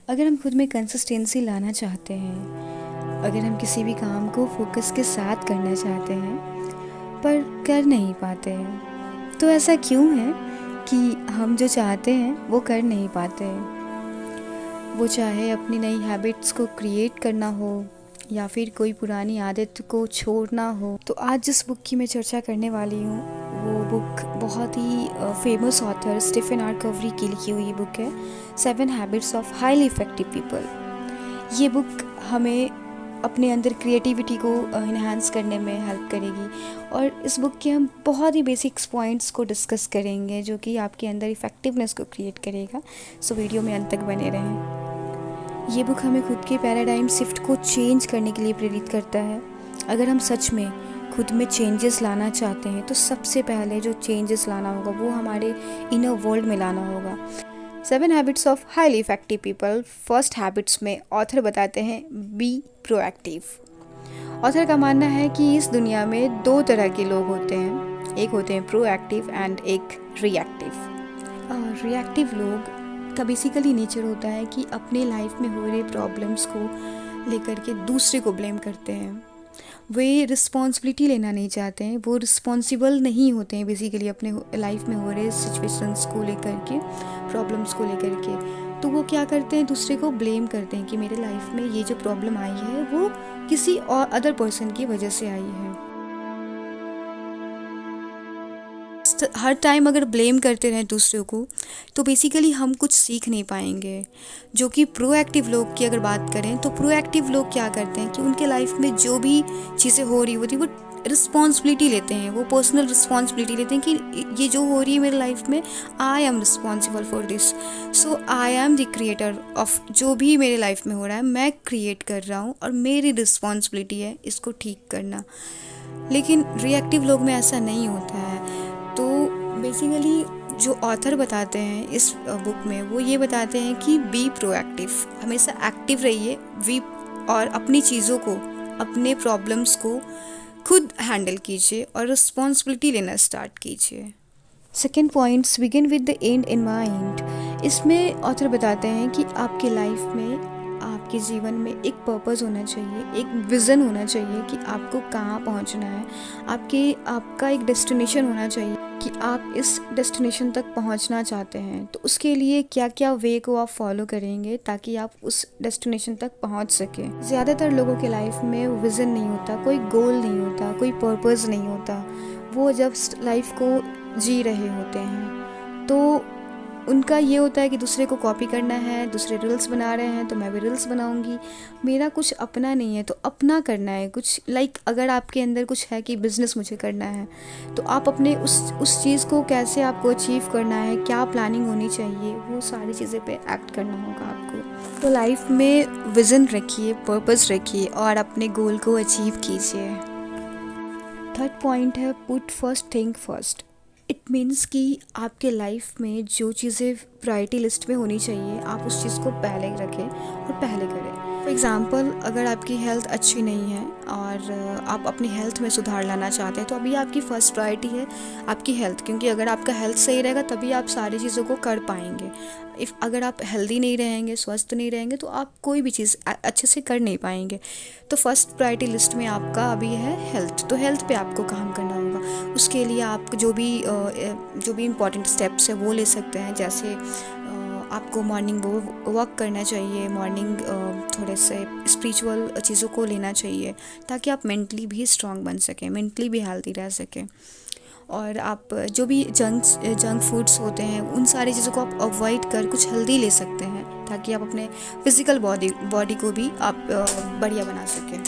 अगर हम खुद में कंसिस्टेंसी लाना चाहते हैं, अगर हम किसी भी काम को फोकस के साथ करना चाहते हैं पर कर नहीं पाते हैं, तो ऐसा क्यों है कि हम जो चाहते हैं वो कर नहीं पाते हैं। वो चाहे अपनी नई हैबिट्स को क्रिएट करना हो या फिर कोई पुरानी आदत को छोड़ना हो। तो आज जिस बुक की मैं चर्चा करने वाली हूँ वो बुक बहुत ही फेमस ऑथर स्टीफन आर कवरी की लिखी हुई बुक है, 7 habits of highly effective people. ये बुक हमें अपने अंदर क्रिएटिविटी को इन्हांस करने में हेल्प करेगी और इस बुक के हम बहुत ही बेसिक्स पॉइंट्स को डिस्कस करेंगे जो कि आपके अंदर इफ़ेक्टिवनेस को क्रिएट करेगा। सो वीडियो में अंत तक बने रहें। ये बुक हमें खुद के पैराडाइम शिफ्ट को चेंज करने के लिए प्रेरित करता है। अगर हम सच में खुद में चेंजेस लाना चाहते हैं तो सबसे पहले जो चेंजेस लाना होगा वो हमारे इनर वर्ल्ड में लाना होगा। 7 habits of highly effective people. First habits में ऑथर बताते हैं बी प्रोएक्टिव। ऑथर का मानना है कि इस दुनिया में 2 तरह के लोग होते हैं, एक होते हैं प्रोएक्टिव एंड एक रिएक्टिव। रिएक्टिव लोग का बेसिकली नेचर होता है कि अपने लाइफ में हो रहे प्रॉब्लम्स को लेकर के दूसरे को ब्लेम करते हैं। वे रिस्पॉन्सिबिलिटी लेना नहीं चाहते हैं, वो रिस्पॉन्सिबल नहीं होते हैं बेसिकली अपने लाइफ में हो रहे सिचुएशंस को लेकर के, प्रॉब्लम्स को लेकर के। तो वो क्या करते हैं, दूसरे को ब्लेम करते हैं कि मेरे लाइफ में ये जो प्रॉब्लम आई है वो किसी और अदर पर्सन की वजह से आई है। हर टाइम अगर ब्लेम करते रहें दूसरों को तो बेसिकली हम कुछ सीख नहीं पाएंगे। जो कि प्रोएक्टिव लोग की अगर बात करें तो प्रोएक्टिव लोग क्या करते हैं कि उनके लाइफ में जो भी चीज़ें हो रही होती है वो रिस्पॉन्सिबिलिटी लेते हैं, वो पर्सनल रिस्पॉन्सिबिलिटी लेते हैं कि ये जो हो रही है मेरे लाइफ में, I am responsible for this, so I am the creator of जो भी मेरे लाइफ में हो रहा है, मैं क्रिएट कर रहा हूँ और मेरी रिस्पॉन्सिबिलिटी है इसको ठीक करना। लेकिन रिएक्टिव लोग में ऐसा नहीं होता है। तो बेसिकली जो ऑथर बताते हैं इस बुक में वो ये बताते हैं कि बी प्रोएक्टिव, हमेशा एक्टिव रहिए वी और अपनी चीज़ों को, अपने प्रॉब्लम्स को खुद हैंडल कीजिए और रिस्पॉन्सिबिलिटी लेना स्टार्ट कीजिए। Second points begin with the and in mind. इसमें ऑथर बताते हैं कि आपके लाइफ में, आपके जीवन में एक पर्पस होना चाहिए, एक विज़न होना चाहिए कि आपको कहाँ पहुँचना है, आपका एक डेस्टिनेशन होना चाहिए कि आप इस डेस्टिनेशन तक पहुँचना चाहते हैं। तो उसके लिए क्या क्या वे को आप फॉलो करेंगे ताकि आप उस डेस्टिनेशन तक पहुँच सकें। ज़्यादातर लोगों के लाइफ में विज़न नहीं होता, कोई गोल नहीं होता, कोई पर्पस नहीं होता। वो जब लाइफ को जी रहे होते हैं तो उनका ये होता है कि दूसरे को कॉपी करना है, दूसरे रील्स बना रहे हैं तो मैं भी रील्स बनाऊंगी, मेरा कुछ अपना नहीं है तो अपना करना है कुछ। अगर आपके अंदर कुछ है कि बिज़नेस मुझे करना है तो आप अपने उस चीज़ को कैसे आपको अचीव करना है, क्या प्लानिंग होनी चाहिए, वो सारी चीज़ें पे एक्ट करना होगा आपको। तो लाइफ में विज़न रखिए, पर्पस रखिए और अपने गोल को अचीव कीजिए। थर्ड पॉइंट है put first thing first. It means कि आपके लाइफ में जो चीज़ें प्रायोरिटी लिस्ट में होनी चाहिए आप उस चीज़ को पहले रखें और पहले करें। फॉर एग्ज़ाम्पल, अगर आपकी हेल्थ अच्छी नहीं है और आप अपनी हेल्थ में सुधार लाना चाहते हैं तो अभी आपकी फ़र्स्ट प्रायोरिटी है आपकी हेल्थ, क्योंकि अगर आपका हेल्थ सही रहेगा तभी आप सारी चीज़ों को कर पाएंगे। अगर आप हेल्दी नहीं रहेंगे, स्वस्थ नहीं रहेंगे तो आप कोई भी चीज़ अच्छे से कर नहीं पाएंगे। तो फर्स्ट प्रायोरिटी लिस्ट में आपका अभी है हेल्थ, तो हेल्थ पे आपको काम करना होगा। उसके लिए आप जो भी इम्पॉर्टेंट स्टेप्स है वो ले सकते हैं। जैसे आपको मॉर्निंग वॉक करना चाहिए, मॉर्निंग थोड़े से स्पिरिचुअल चीज़ों को लेना चाहिए ताकि आप मेंटली भी स्ट्रांग बन सकें, मेंटली भी हेल्दी रह सकें। और आप जो भी जंक फूड्स होते हैं उन सारी चीज़ों को आप अवॉइड कर कुछ हेल्दी ले सकते हैं ताकि आप अपने फिजिकल बॉडी को भी आप बढ़िया बना सकें।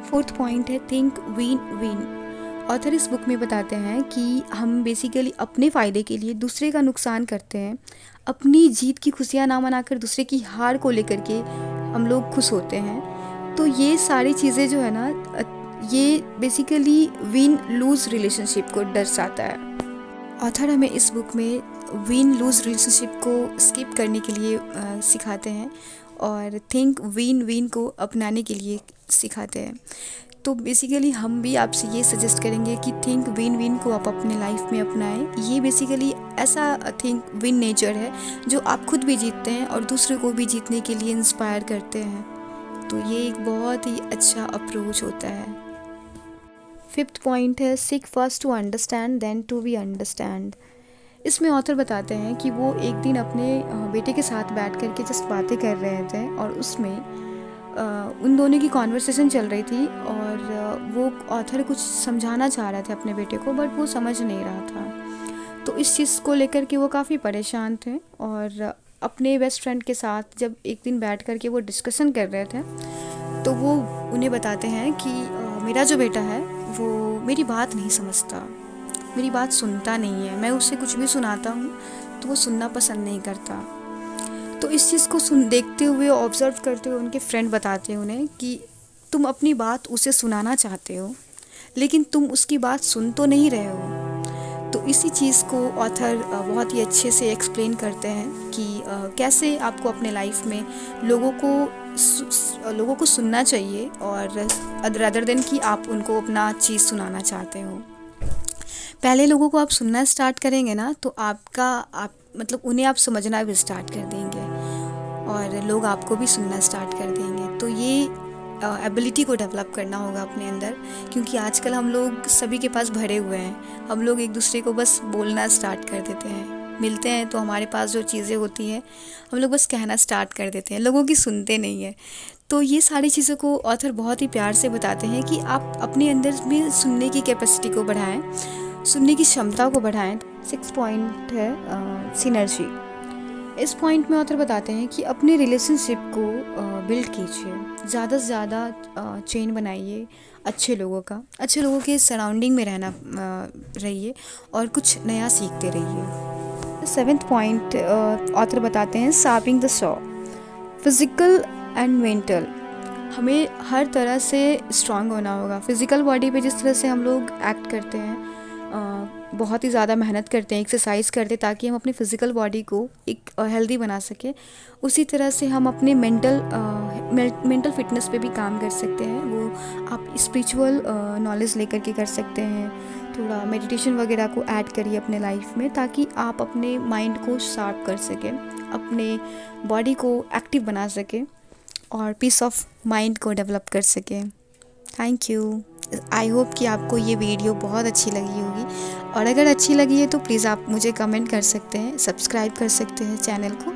फोर्थ पॉइंट है थिंक विन विन। ऑथर इस बुक में बताते हैं कि हम बेसिकली अपने फ़ायदे के लिए दूसरे का नुकसान करते हैं, अपनी जीत की खुशियाँ ना मनाकर दूसरे की हार को लेकर के हम लोग खुश होते हैं। तो ये सारी चीज़ें जो है ना, ये बेसिकली विन लूज़ रिलेशनशिप को दर्शाता है। ऑथर हमें इस बुक में विन लूज़ रिलेशनशिप को स्किप करने के लिए सिखाते हैं और थिंक विन विन को अपनाने के लिए सिखाते हैं। तो बेसिकली हम भी आपसे ये सजेस्ट करेंगे कि थिंक विन विन को आप अपने लाइफ में अपनाएं। ये बेसिकली ऐसा थिंक विन नेचर है जो आप खुद भी जीतते हैं और दूसरे को भी जीतने के लिए इंस्पायर करते हैं। तो ये एक बहुत ही अच्छा अप्रोच होता है। 5th पॉइंट है seek first to understand then to be understand. इसमें ऑथर बताते हैं कि वो एक दिन अपने बेटे के साथ बैठ कर के जस्ट बातें कर रहे थे और उसमें उन दोनों की कॉन्वर्सेशन चल रही थी और वो ऑथर कुछ समझाना चाह रहे थे अपने बेटे को, बट वो समझ नहीं रहा था। तो इस चीज़ को लेकर के वो काफ़ी परेशान थे और अपने बेस्ट फ्रेंड के साथ जब एक दिन बैठ कर के वो डिस्कशन कर रहे थे तो वो उन्हें बताते हैं कि मेरा जो बेटा है वो मेरी बात नहीं समझता, मेरी बात सुनता नहीं है, मैं उसे कुछ भी सुनाता हूँ तो वो सुनना पसंद नहीं करता। तो इस चीज़ को देखते हुए, ऑब्ज़र्व करते हुए उनके फ्रेंड बताते हैं उन्हें कि तुम अपनी बात उसे सुनाना चाहते हो लेकिन तुम उसकी बात सुन तो नहीं रहे हो। तो इसी चीज़ को ऑथर बहुत ही अच्छे से एक्सप्लेन करते हैं कि कैसे आपको अपने लाइफ में लोगों को सुनना चाहिए और अदर देन कि आप उनको अपना चीज़ सुनाना चाहते हो। पहले लोगों को आप सुनना स्टार्ट करेंगे ना तो आप मतलब उन्हें आप समझना भी स्टार्ट कर देंगे और लोग आपको भी सुनना स्टार्ट कर देंगे। तो ये एबिलिटी को डेवलप करना होगा अपने अंदर, क्योंकि आजकल हम लोग सभी के पास भरे हुए हैं। हम लोग एक दूसरे को बस बोलना स्टार्ट कर देते हैं, मिलते हैं तो हमारे पास जो चीज़ें होती हैं हम लोग बस कहना स्टार्ट कर देते हैं, लोगों की सुनते नहीं है। तो ये सारी चीज़ों को ऑथर बहुत ही प्यार से बताते हैं कि आप अपने अंदर में सुनने की कैपेसिटी को बढ़ाएं, सुनने की क्षमता को बढ़ाएं। 6 पॉइंट है सिनर्जी। इस पॉइंट में ऑथर बताते हैं कि अपने रिलेशनशिप को बिल्ड कीजिए, ज़्यादा से ज़्यादा चेन बनाइए अच्छे लोगों के सराउंडिंग में रहिए और कुछ नया सीखते रहिए। 7th पॉइंट ऑथर बताते हैं sharping the saw. Physical and mental, हमें हर तरह से स्ट्रांग होना होगा। फिज़िकल बॉडी पे जिस तरह से हम लोग एक्ट करते हैं, बहुत ही ज़्यादा मेहनत करते हैं, एक्सरसाइज करते हैं ताकि हम अपनी फ़िज़िकल बॉडी को एक हेल्दी बना सकें, उसी तरह से हम अपने मेंटल फिटनेस पे भी काम कर सकते हैं। वो आप स्पिरिचुअल नॉलेज लेकर के कर सकते हैं, थोड़ा मेडिटेशन वगैरह को ऐड करिए अपने लाइफ में ताकि आप अपने माइंड को शार्प कर सकें, अपने बॉडी को एक्टिव बना सकें और पीस ऑफ माइंड को डेवलप कर सकें। Thank you. आई होप कि आपको ये वीडियो बहुत अच्छी लगी होगी और अगर अच्छी लगी है तो प्लीज़ आप मुझे कमेंट कर सकते हैं, सब्सक्राइब कर सकते हैं चैनल को।